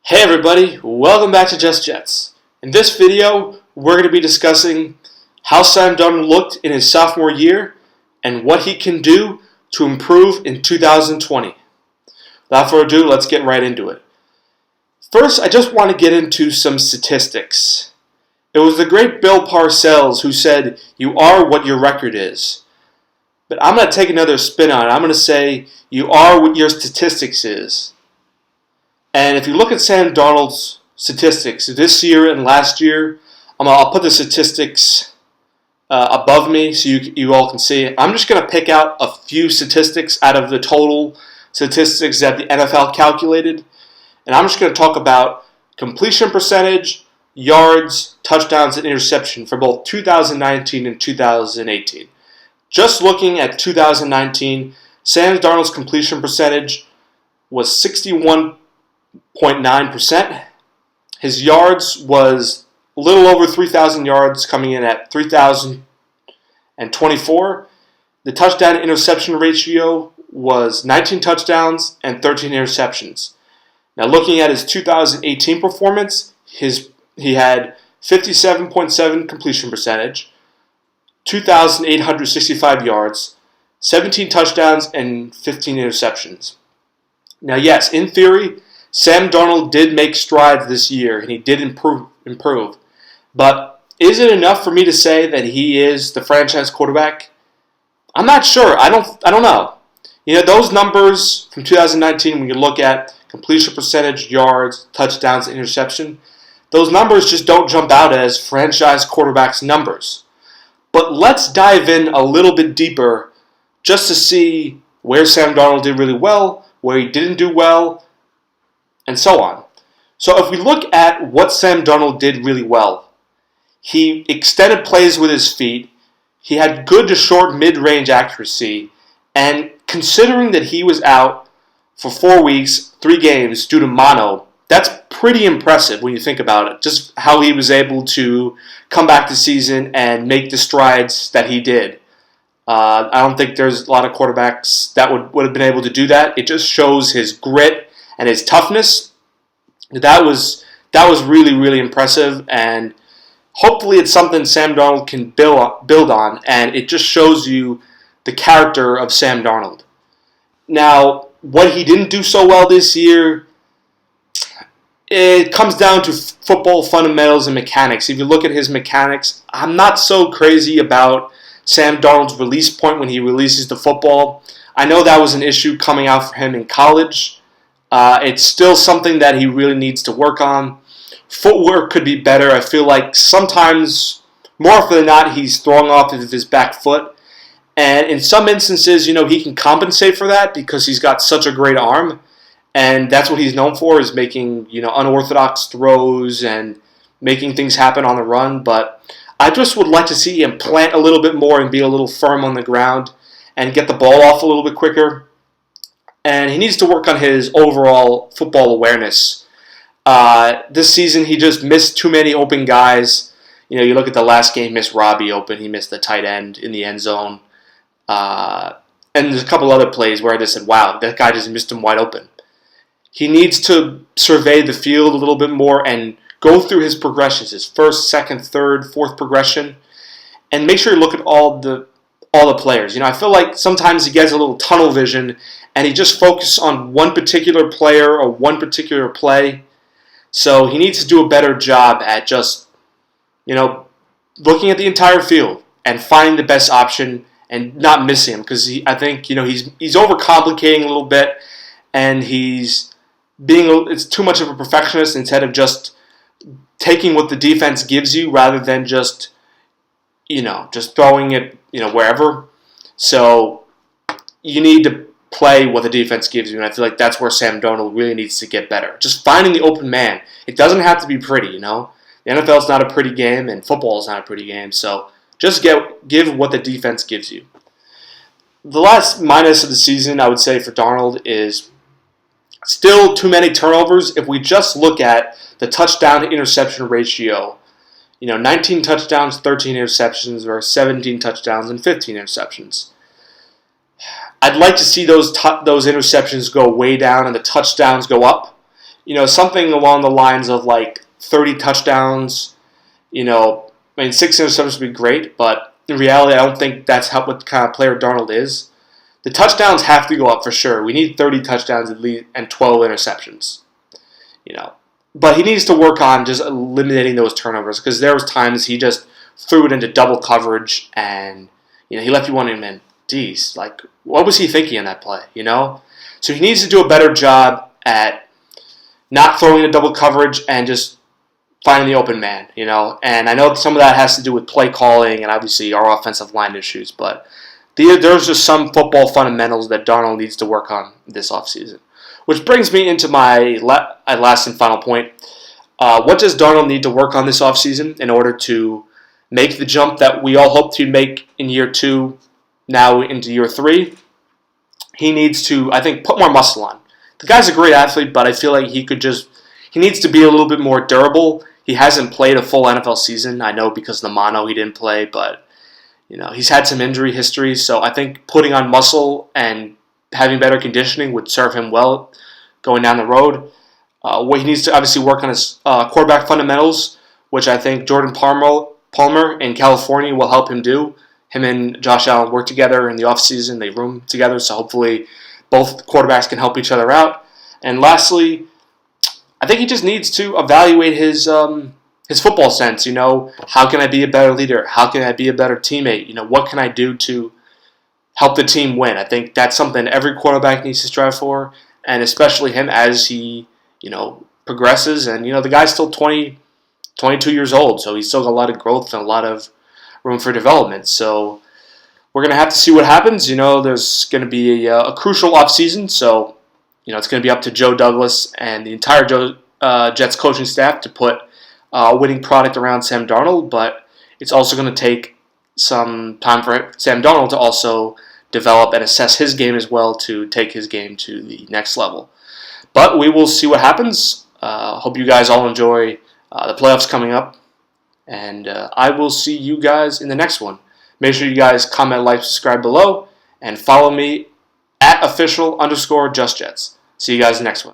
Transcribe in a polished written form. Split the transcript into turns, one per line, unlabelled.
Hey everybody, welcome back to JustJets. In this video, we're going to be discussing how Sam Darnold looked in his sophomore year and what he can do to improve in 2020. Without further ado, let's get right into it. First, I just want to get into some statistics. It was the great Bill Parcells who said, "You are what your record is." But I'm going to take another spin on it. I'm going to say, "You are what your statistics is." And if you look at Sam Darnold's statistics this year and last year, I'll put the statistics above me so you all can see it. I'm just going to pick out a few statistics out of the total statistics that the NFL calculated. And I'm just going to talk about completion percentage, yards, touchdowns, and interception for both 2019 and 2018. Just looking at 2019, Sam Darnold's completion percentage was 61.9%. His yards was a little over 3,000 yards, coming in at 3,024. The touchdown to interception ratio was 19 touchdowns and 13 interceptions. Now, looking at his 2018 performance, he had 57.7 completion percentage, 2,865 yards, 17 touchdowns, and 15 interceptions. Now, yes, in theory, Sam Darnold did make strides this year, and he did improve. But is it enough for me to say that he is the franchise quarterback? I'm not sure. I don't know. You know, those numbers from 2019, when you look at completion percentage, yards, touchdowns, interception, those numbers just don't jump out as franchise quarterbacks numbers. But let's dive in a little bit deeper just to see where Sam Darnold did really well, where he didn't do well, and so on. So if we look at what Sam Darnold did really well, he extended plays with his feet, he had good to short mid-range accuracy, and considering that he was out for 4 weeks, 3 games due to mono, that's pretty impressive when you think about it, just how he was able to come back this season and make the strides that he did. I don't think there's a lot of quarterbacks that would have been able to do that. It just shows his grit and his toughness. That was really, really impressive, and hopefully it's something Sam Darnold can build on, and it just shows you the character of Sam Darnold. Now, what he didn't do so well this year, it comes down to football fundamentals and mechanics. If you look at his mechanics, I'm not so crazy about Sam Darnold's release point when he releases the football. I know that was an issue coming out for him in college. It's still something that he really needs to work on. Footwork could be better. I feel like sometimes, more often than not, he's throwing off of his back foot. And in some instances, you know, he can compensate for that because he's got such a great arm. And that's what he's known for, is making, you know, unorthodox throws and making things happen on the run. But I just would like to see him plant a little bit more and be a little firm on the ground and get the ball off a little bit quicker. And he needs to work on his overall football awareness. This season, he just missed too many open guys. You know, you look at the last game, he missed Robbie open. He missed the tight end in the end zone. And there's a couple other plays where I just said, wow, that guy just missed him wide open. He needs to survey the field a little bit more and go through his progressions, his first, second, third, fourth progression, and make sure you look at all the players. You know, I feel like sometimes he gets a little tunnel vision and he just focuses on one particular player or one particular play. So he needs to do a better job at just, you know, looking at the entire field and finding the best option and not missing him, because I think, you know, he's overcomplicating a little bit, and it's too much of a perfectionist instead of just taking what the defense gives you rather than just throwing it, you know, wherever. So you need to play what the defense gives you, and I feel like that's where Sam Darnold really needs to get better. Just finding the open man. It doesn't have to be pretty, you know. The NFL is not a pretty game, and football is not a pretty game. So just give what the defense gives you. The last minus of the season, I would say, for Darnold is still too many turnovers. If we just look at the touchdown to interception ratio, you know, 19 touchdowns, 13 interceptions, or 17 touchdowns and 15 interceptions. I'd like to see those interceptions go way down and the touchdowns go up. Something along the lines of like 30 touchdowns. I mean, 6 interceptions would be great, but in reality, I don't think that's what kind of player Darnold is. The touchdowns have to go up for sure. We need 30 touchdowns at least and 12 interceptions. You know, but he needs to work on just eliminating those turnovers because there was times he just threw it into double coverage and he left you wondering, man, geez, like what was he thinking in that play? So he needs to do a better job at not throwing into double coverage and just finding the open man. And I know some of that has to do with play calling and obviously our offensive line issues, but there's just some football fundamentals that Darnold needs to work on this offseason. Which brings me into my last and final point. What does Darnold need to work on this offseason in order to make the jump that we all hoped he'd make in year 2, now into year 3? He needs to, I think, put more muscle on. The guy's a great athlete, but I feel like he needs to be a little bit more durable. He hasn't played a full NFL season. I know because of the mono he didn't play, but he's had some injury history, so I think putting on muscle and having better conditioning would serve him well going down the road. He needs to obviously work on his quarterback fundamentals, which I think Jordan Palmer in California will help him do. Him and Josh Allen work together in the offseason. They room together, so hopefully both quarterbacks can help each other out. And lastly, I think he just needs to evaluate his football sense. How can I be a better leader? How can I be a better teammate? What can I do to help the team win? I think that's something every quarterback needs to strive for, and especially him as he, progresses. And, the guy's still 22 years old, so he's still got a lot of growth and a lot of room for development. So we're going to have to see what happens. There's going to be a crucial offseason, so, it's going to be up to Joe Douglas and the entire Jets coaching staff to put a winning product around Sam Darnold, but it's also going to take some time for Sam Darnold to also develop and assess his game as well to take his game to the next level. But we will see what happens. Hope you guys all enjoy the playoffs coming up, and I will see you guys in the next one. Make sure you guys comment, like, subscribe below, and follow me at official_JustJets. See you guys in the next one.